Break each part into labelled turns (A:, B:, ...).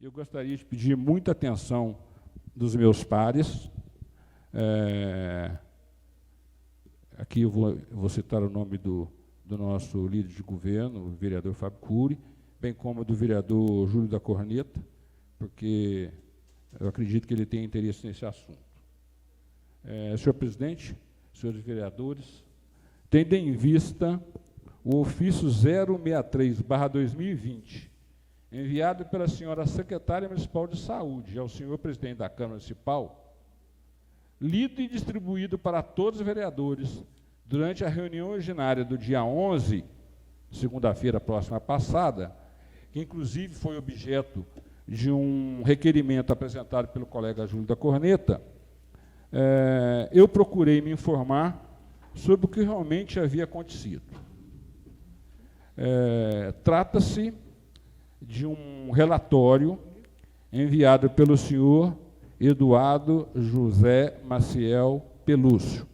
A: eu gostaria de pedir muita atenção dos meus pares. Aqui eu vou citar o nome do nosso líder de governo, o vereador Fábio Cury, bem como do vereador Júlio da Corneta, porque eu acredito que ele tem interesse nesse assunto. Senhor presidente, senhores vereadores, tendo em vista o ofício 063/2020, enviado pela senhora secretária municipal de saúde ao senhor presidente da Câmara Municipal, lido e distribuído para todos os vereadores durante a reunião ordinária do dia 11, segunda-feira próxima passada, que inclusive foi objeto de um requerimento apresentado pelo colega Júlio da Corneta, eu procurei me informar sobre o que realmente havia acontecido. Trata-se de um relatório enviado pelo senhor Eduardo José Maciel Pelúcio.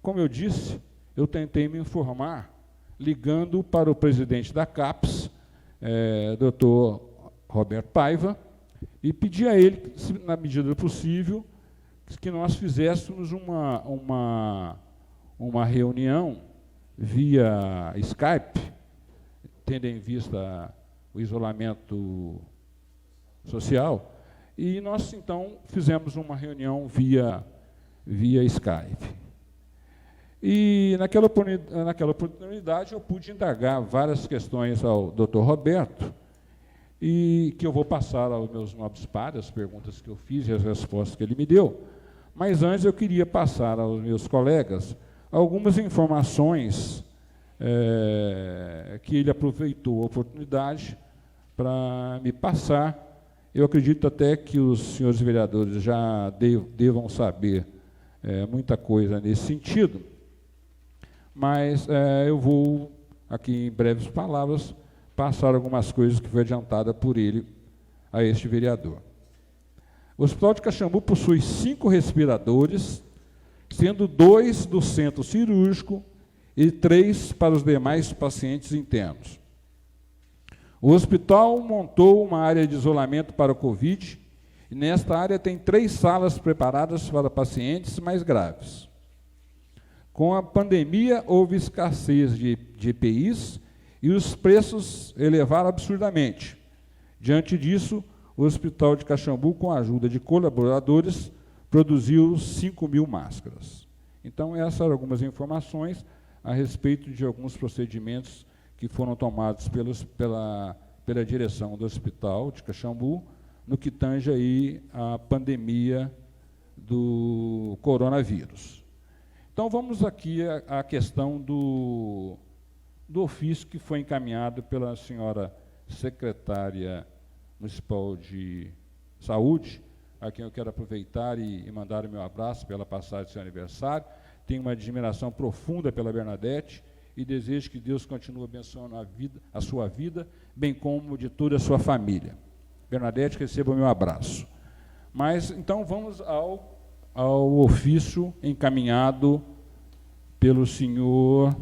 A: Como eu disse, eu tentei me informar ligando para o presidente da CAPES, doutor Roberto Paiva, e pedi a ele, na medida do possível, que nós fizéssemos uma reunião via Skype, tendo em vista o isolamento social, e nós, então, fizemos uma reunião via Skype. E, naquela oportunidade, eu pude indagar várias questões ao doutor Roberto, e que eu vou passar aos meus nobres pares, as perguntas que eu fiz e as respostas que ele me deu. Mas, antes, eu queria passar aos meus colegas algumas informações que ele aproveitou a oportunidade para me passar. Eu acredito até que os senhores vereadores já devam saber muita coisa nesse sentido, mas eu vou, aqui em breves palavras, passar algumas coisas que foi adiantada por ele a este vereador. O Hospital de Caxambu possui 5 respiradores, sendo 2 do centro cirúrgico e 3 para os demais pacientes internos. O hospital montou uma área de isolamento para o Covid, e nesta área tem 3 salas preparadas para pacientes mais graves. Com a pandemia, houve escassez de EPIs e os preços elevaram absurdamente. Diante disso, o Hospital de Caxambu, com a ajuda de colaboradores, produziu 5.000 máscaras. Então, essas eram algumas informações a respeito de alguns procedimentos que foram tomados pela direção do Hospital de Caxambu, no que tange aí a pandemia do coronavírus. Então, vamos aqui à questão do ofício que foi encaminhado pela senhora secretária municipal de saúde, a quem eu quero aproveitar e mandar o meu abraço pela passagem do seu aniversário. Tenho uma admiração profunda pela Bernadette e desejo que Deus continue abençoando a sua vida, bem como de toda a sua família. Bernadette, receba o meu abraço. Mas, então, vamos ao ofício encaminhado pelo senhor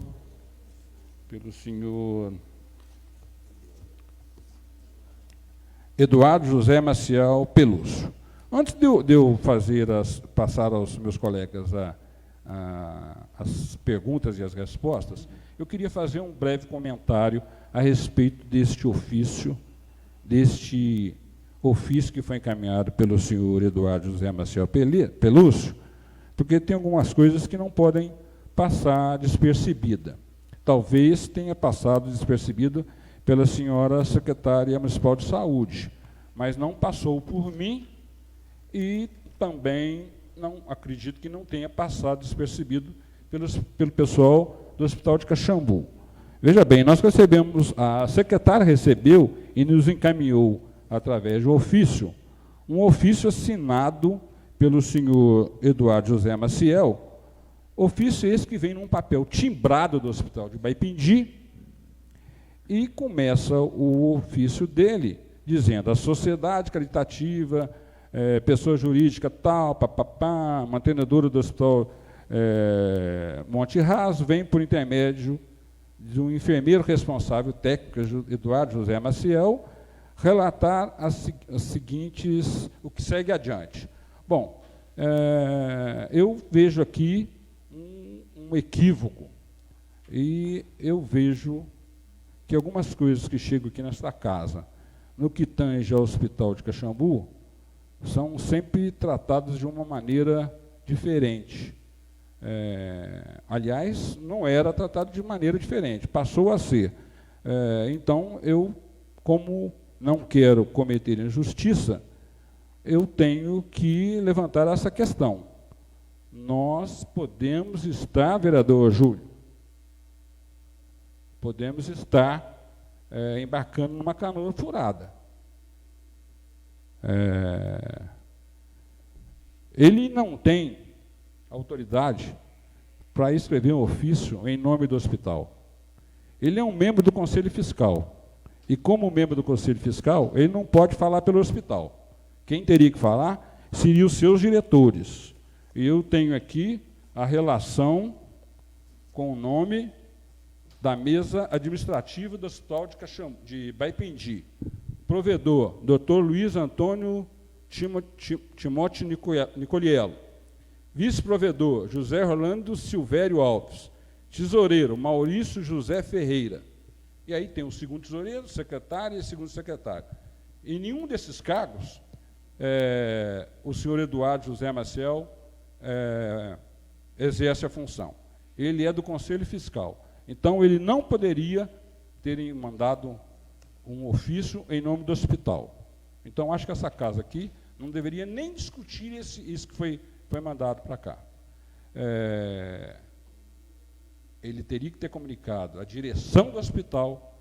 A: Eduardo José Maciel Pelúcio. Antes de eu passar aos meus colegas as perguntas e as respostas, eu queria fazer um breve comentário a respeito deste ofício que foi encaminhado pelo senhor Eduardo José Maciel Pelúcio, porque tem algumas coisas que não podem passar despercebida. Talvez tenha passado despercebido pela senhora secretária municipal de saúde, mas não passou por mim e também não acredito que não tenha passado despercebido pelo pessoal do Hospital de Caxambu. Veja bem, nós recebemos, a secretária recebeu e nos encaminhou, através de um ofício assinado pelo senhor Eduardo José Maciel, ofício esse que vem num papel timbrado do Hospital de Baipindi, e começa o ofício dele, dizendo: a sociedade caritativa, pessoa jurídica tal, papapá, mantenedora do Hospital Monte Raso, vem por intermédio do enfermeiro responsável técnico, Eduardo José Maciel, relatar as seguintes, o que segue adiante. Bom, eu vejo aqui um equívoco, e eu vejo que algumas coisas que chegam aqui nesta casa, no que tange ao Hospital de Caxambu, são sempre tratadas de uma maneira diferente. Aliás, não era tratado de maneira diferente, passou a ser. Então, eu, como não quero cometer injustiça, eu tenho que levantar essa questão. Nós podemos estar, vereador Júlio, podemos estar embarcando numa canoa furada. Ele não tem autoridade para escrever um ofício em nome do hospital. Ele é um membro do Conselho Fiscal. E como membro do Conselho Fiscal, ele não pode falar pelo hospital. Quem teria que falar seriam os seus diretores. E eu tenho aqui a relação com o nome da mesa administrativa do Hospital de Baipendi. Provedor, Dr. Luiz Antônio Timóteo Nicoliello. Vice-provedor, José Rolando Silvério Alves. Tesoureiro, Maurício José Ferreira. E aí tem o segundo tesoureiro, secretário e segundo secretário. Em nenhum desses cargos, o senhor Eduardo José Maciel exerce a função. Ele é do Conselho Fiscal. Então, ele não poderia ter mandado um ofício em nome do hospital. Então, acho que essa casa aqui não deveria nem discutir isso que foi mandado para cá. Ele teria que ter comunicado à direção do hospital,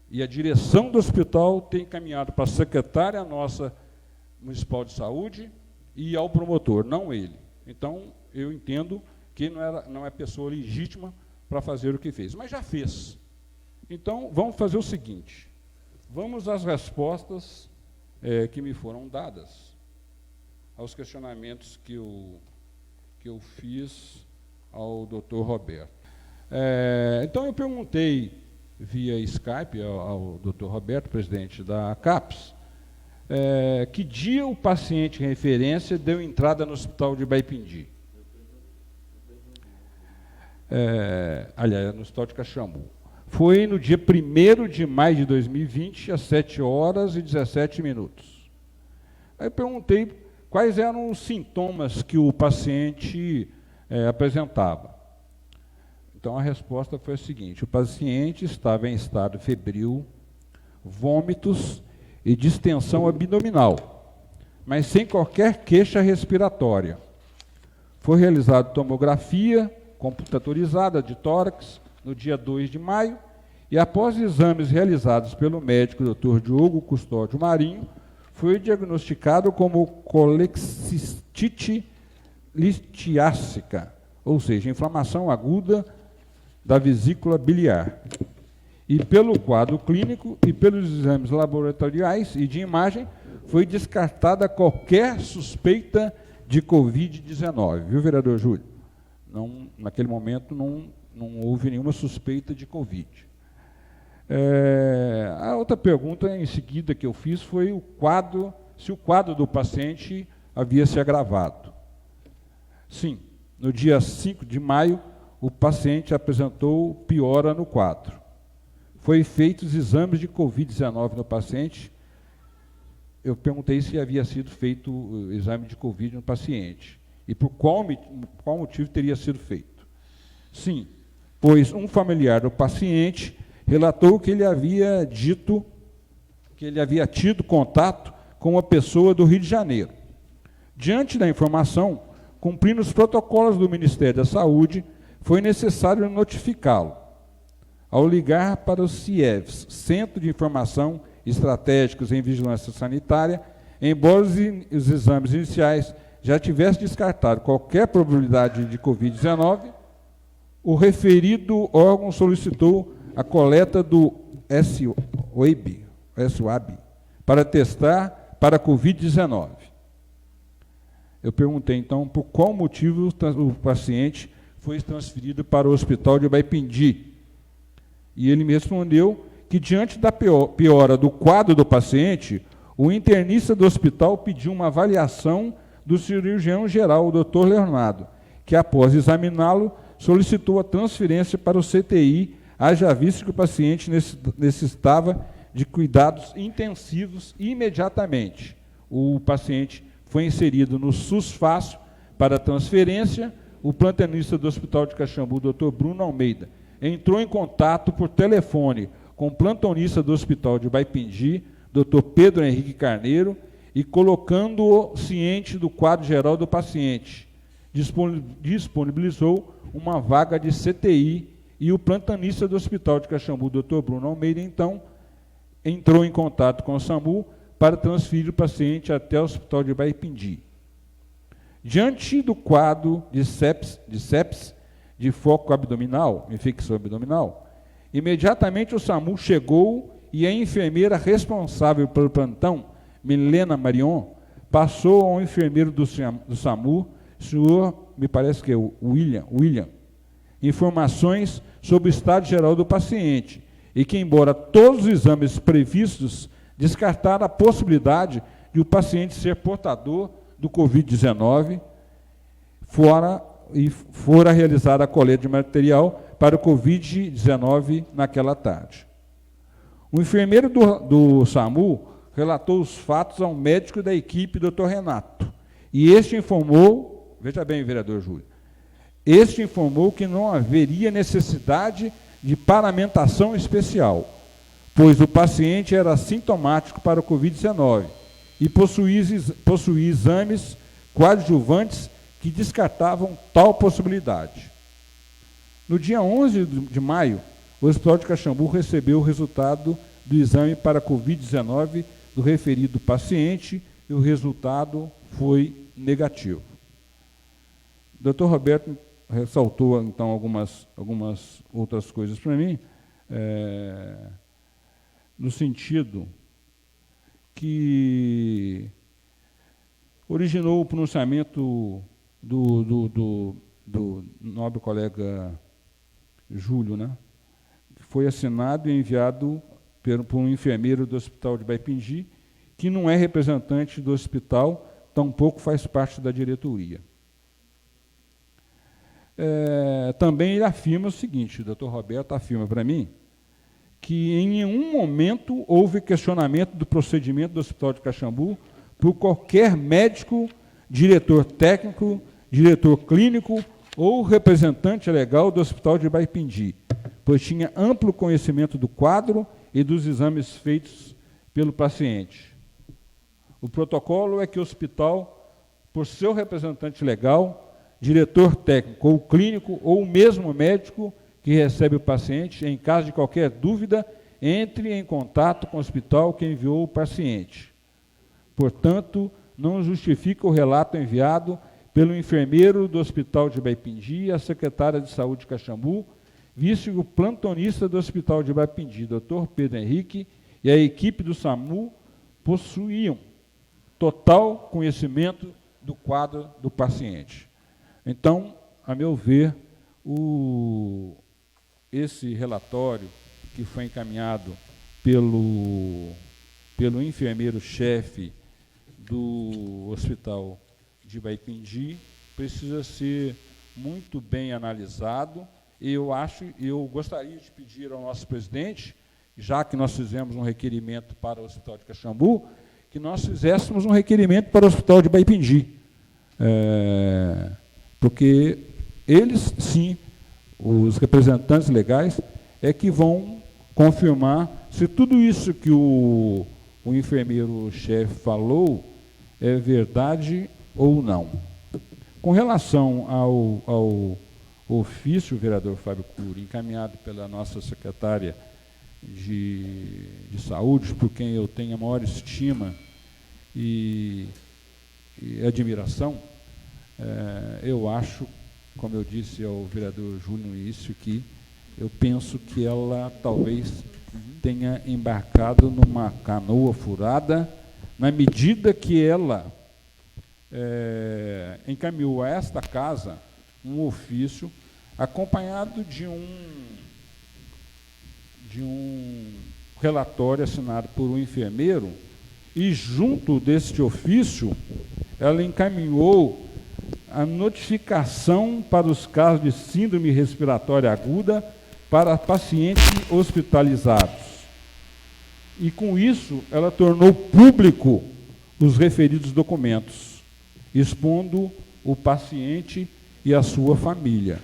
A: e a direção do hospital tem encaminhado para a secretária nossa municipal de saúde e ao promotor, não ele. Então, eu entendo que não é pessoa legítima para fazer o que fez, mas já fez. Então, vamos fazer o seguinte, vamos às respostas que me foram dadas aos questionamentos que eu fiz ao doutor Roberto. Então, eu perguntei via Skype ao doutor Roberto, presidente da CAPES, que dia o paciente em referência deu entrada no hospital de Baipendi. Aliás, no hospital de Caxambu. Foi no dia 1º de maio de 2020, às 7h17. Aí eu perguntei quais eram os sintomas que o paciente apresentava. Então, a resposta foi a seguinte: o paciente estava em estado febril, vômitos e distensão abdominal, mas sem qualquer queixa respiratória. Foi realizada tomografia computadorizada de tórax no dia 2 de maio, e após exames realizados pelo médico Dr. Diogo Custódio Marinho, foi diagnosticado como colexistite listiácica, ou seja, inflamação aguda da vesícula biliar. E pelo quadro clínico e pelos exames laboratoriais e de imagem, foi descartada qualquer suspeita de Covid-19. Viu, vereador Júlio? Não, naquele momento não houve nenhuma suspeita de Covid. A outra pergunta em seguida que eu fiz foi se o quadro do paciente havia se agravado. Sim, no dia 5 de maio, o paciente apresentou piora no quadro. Foi feitos exames de Covid-19 no paciente. Eu perguntei se havia sido feito o exame de Covid no paciente e por qual motivo teria sido feito. Sim, pois um familiar do paciente relatou que ele havia dito que ele havia tido contato com uma pessoa do Rio de Janeiro. Diante da informação, cumprindo os protocolos do Ministério da Saúde, foi necessário notificá-lo. Ao ligar para o CIEVS, Centro de Informação Estratégicos em Vigilância Sanitária, embora os exames iniciais já tivessem descartado qualquer probabilidade de Covid-19, o referido órgão solicitou a coleta do SWAB para testar para Covid-19. Eu perguntei, então, por qual motivo o paciente foi transferido para o hospital de Baipendi. E ele me respondeu que, diante da piora do quadro do paciente, o internista do hospital pediu uma avaliação do cirurgião-geral, o Dr. Leonardo, que, após examiná-lo, solicitou a transferência para o CTI, haja visto que o paciente necessitava de cuidados intensivos imediatamente. O paciente foi inserido no SUS Fácil para transferência. O plantonista do Hospital de Caxambu, Dr. Bruno Almeida, entrou em contato por telefone com o plantonista do Hospital de Baipindi, Dr. Pedro Henrique Carneiro, e colocando-o ciente do quadro geral do paciente, disponibilizou uma vaga de CTI, e o plantonista do Hospital de Caxambu, Dr. Bruno Almeida, então, entrou em contato com o SAMU para transferir o paciente até o Hospital de Baipindi. Diante do quadro de sepsis de foco abdominal, infecção abdominal, imediatamente o SAMU chegou e a enfermeira responsável pelo plantão, Milena Marion, passou ao enfermeiro do SAMU, senhor, me parece que é o William, informações sobre o estado geral do paciente, e que, embora todos os exames previstos descartaram a possibilidade de o paciente ser portador do Covid-19, fora realizada a coleta de material para o Covid-19 naquela tarde. O enfermeiro do SAMU relatou os fatos ao médico da equipe, Dr. Renato, e este informou, veja bem, vereador Júlio, este informou que não haveria necessidade de paramentação especial, pois o paciente era sintomático para o Covid-19 e possuía exames coadjuvantes que descartavam tal possibilidade. No dia 11 de maio, o Hospital de Caxambu recebeu o resultado do exame para Covid-19 do referido paciente e o resultado foi negativo. O Dr. Roberto ressaltou, então, algumas outras coisas para mim, no sentido que originou o pronunciamento do nobre colega Júlio, né? Foi assinado e enviado por um enfermeiro do Hospital de Baipindi, que não é representante do hospital, tampouco faz parte da diretoria. Também ele afirma o seguinte, o doutor Roberto afirma para mim, que em nenhum momento houve questionamento do procedimento do Hospital de Caxambu por qualquer médico, diretor técnico, diretor clínico ou representante legal do Hospital de Baipindi, pois tinha amplo conhecimento do quadro e dos exames feitos pelo paciente. O protocolo é que o hospital, por seu representante legal, diretor técnico ou clínico, ou o mesmo médico que recebe o paciente, em caso de qualquer dúvida, entre em contato com o hospital que enviou o paciente. Portanto, não justifica o relato enviado pelo enfermeiro do Hospital de Baipindi e a secretária de Saúde de Caxambu, visto que o plantonista do Hospital de Baipindi, Dr. Pedro Henrique, e a equipe do SAMU possuíam total conhecimento do quadro do paciente. Então, a meu ver, esse relatório que foi encaminhado pelo enfermeiro-chefe do Hospital de Baipindi precisa ser muito bem analisado. Eu gostaria de pedir ao nosso presidente, já que nós fizemos um requerimento para o Hospital de Caxambu, que nós fizéssemos um requerimento para o Hospital de Baipindi. Porque eles, sim, os representantes legais, é que vão confirmar se tudo isso que o enfermeiro-chefe falou é verdade ou não. Com relação ao ofício, vereador Fábio Cury, encaminhado pela nossa secretária de Saúde, por quem eu tenho a maior estima e admiração, eu acho, como eu disse ao vereador Júlio no início, que eu penso que ela talvez tenha embarcado numa canoa furada, na medida que ela encaminhou a esta casa um ofício acompanhado de de um relatório assinado por um enfermeiro, e junto deste ofício, ela encaminhou a notificação para os casos de síndrome respiratória aguda para pacientes hospitalizados. E com isso, ela tornou público os referidos documentos, expondo o paciente e a sua família.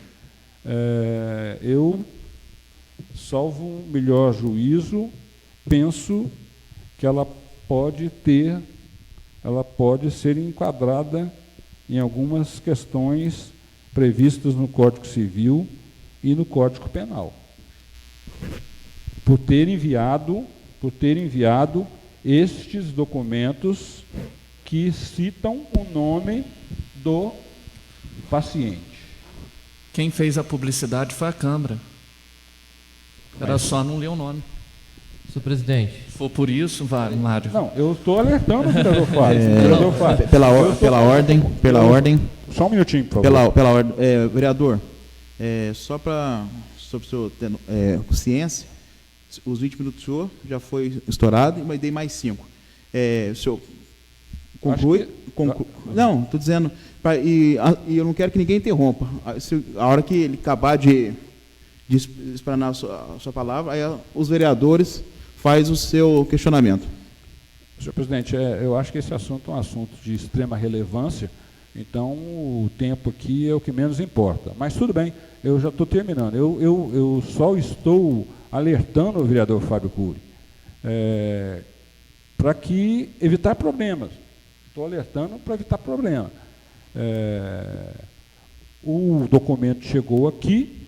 A: Eu, salvo um melhor juízo, penso que ela pode ser enquadrada em algumas questões previstas no Código Civil e no Código Penal, por ter enviado estes documentos que citam o nome do paciente.
B: Quem fez a publicidade foi a Câmara. Era só não ler o nome.
C: Senhor presidente.
B: Se for por isso, vai, Mário.
A: Não, eu estou alertando o vereador Fábio.
D: Pela ordem.
A: Só um minutinho, por favor.
D: Pela ordem. Vereador, só para sobre o senhor ter consciência, os 20 minutos do senhor já foi estourado, mas dei mais 5. O senhor conclui? Não, estou dizendo, e eu não quero que ninguém interrompa. A hora que ele acabar de explanar a sua palavra, aí os vereadores faz o seu questionamento.
A: Senhor presidente, eu acho que esse assunto é um assunto de extrema relevância, então o tempo aqui é o que menos importa. Mas tudo bem, eu já estou terminando. Eu só estou alertando o vereador Fábio Cury para que evitar problemas. Estou alertando para evitar problemas. O documento chegou aqui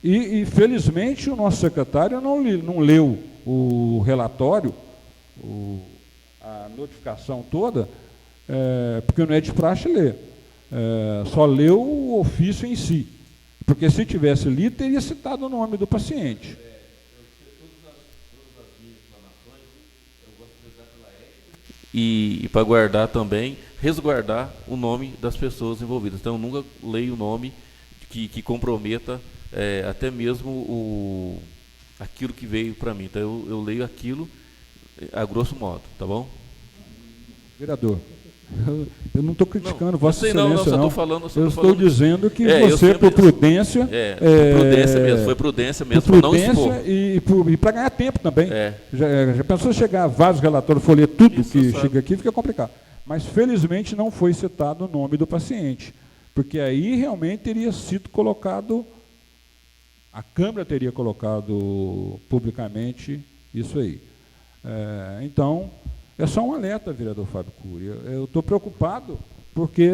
A: e felizmente, o nosso secretário não leu o relatório, a notificação toda, porque não é de praxe ler. Só leu o ofício em si. Porque se tivesse lido, teria citado o nome do paciente.
E: E para guardar também, resguardar o nome das pessoas envolvidas. Então, eu nunca leio o nome que comprometa até mesmo aquilo que veio para mim. Então, eu leio aquilo a grosso modo, tá bom?
A: Vereador, eu não estou criticando Vossa Excelência,
E: não.
A: Eu estou dizendo que você, por prudência...
E: prudência mesmo, foi prudência mesmo, para não expor.
A: E para ganhar tempo também. Já pensou chegar vários relatórios, for ler tudo isso que chega aqui, fica complicado. Mas, felizmente, não foi citado o nome do paciente, porque aí realmente teria sido colocado, a Câmara teria colocado publicamente isso aí. Então, é só um alerta, vereador Fábio Cury. Eu estou preocupado porque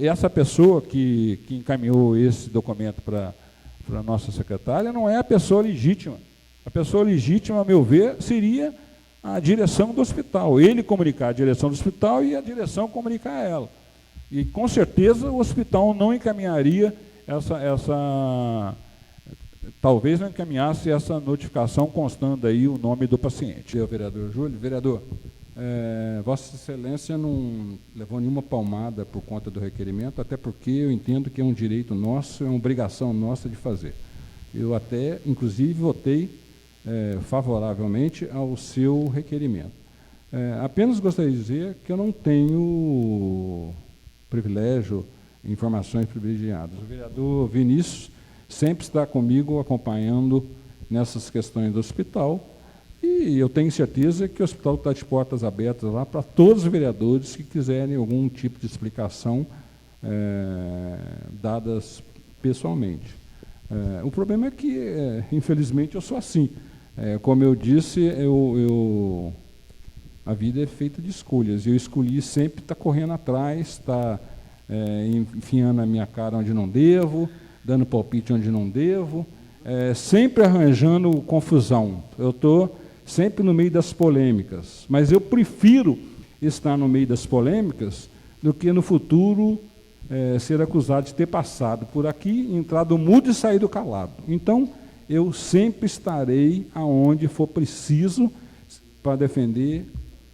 A: essa pessoa que encaminhou esse documento para a nossa secretária não é a pessoa legítima. A pessoa legítima, a meu ver, seria a direção do hospital. Ele comunicar a direção do hospital e a direção comunicar a ela. E, com certeza, o hospital não encaminharia talvez não encaminhasse essa notificação constando aí o nome do paciente.
F: Eu, vereador Júlio. Vereador, Vossa Excelência não levou nenhuma palmada por conta do requerimento, até porque eu entendo que é um direito nosso, é uma obrigação nossa de fazer. Eu até, inclusive, votei favoravelmente ao seu requerimento. Apenas gostaria de dizer que eu não tenho privilégio, informações privilegiadas. O vereador Vinícius sempre está comigo acompanhando nessas questões do hospital, e eu tenho certeza que o hospital está de portas abertas lá para todos os vereadores que quiserem algum tipo de explicação dadas pessoalmente. O problema é que, infelizmente, eu sou assim. Como eu disse, a vida é feita de escolhas, e eu escolhi sempre estar correndo atrás, estar enfiando a minha cara onde não devo, dando palpite onde não devo, sempre arranjando confusão. Eu estou sempre no meio das polêmicas, mas eu prefiro estar no meio das polêmicas do que no futuro ser acusado de ter passado por aqui, entrado mudo e saído calado. Então, eu sempre estarei aonde for preciso para defender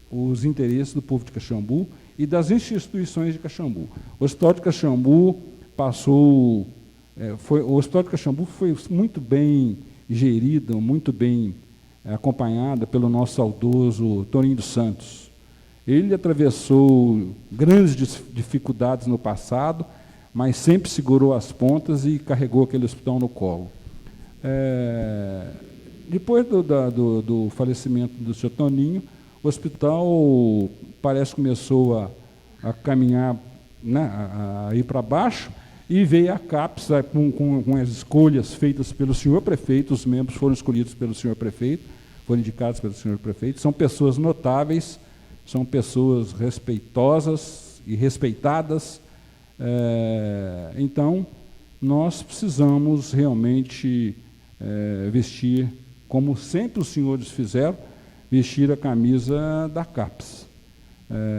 F: os interesses do povo de Caxambu e das instituições de Caxambu. O Hospital de Caxambu passou... o Hospital de Caxambu foi muito bem gerida, muito bem acompanhada pelo nosso saudoso Toninho dos Santos. Ele atravessou grandes dificuldades no passado, mas sempre segurou as pontas e carregou aquele hospital no colo. Depois do falecimento do Sr. Toninho, o hospital parece que começou a caminhar, né, a ir para baixo, e veio a CAPES com as escolhas feitas pelo senhor prefeito. Os membros foram escolhidos pelo senhor prefeito, foram indicados pelo senhor prefeito. São pessoas notáveis, são pessoas respeitosas e respeitadas. Então, nós precisamos realmente vestir, como sempre os senhores fizeram, vestir a camisa da CAPES.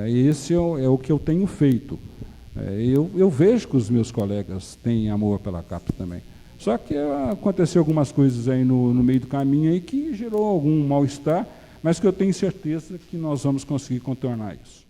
F: Esse é o que eu tenho feito. Eu vejo que os meus colegas têm amor pela CAPES também. Só que aconteceu algumas coisas aí no meio do caminho aí que gerou algum mal-estar, mas que eu tenho certeza que nós vamos conseguir contornar isso.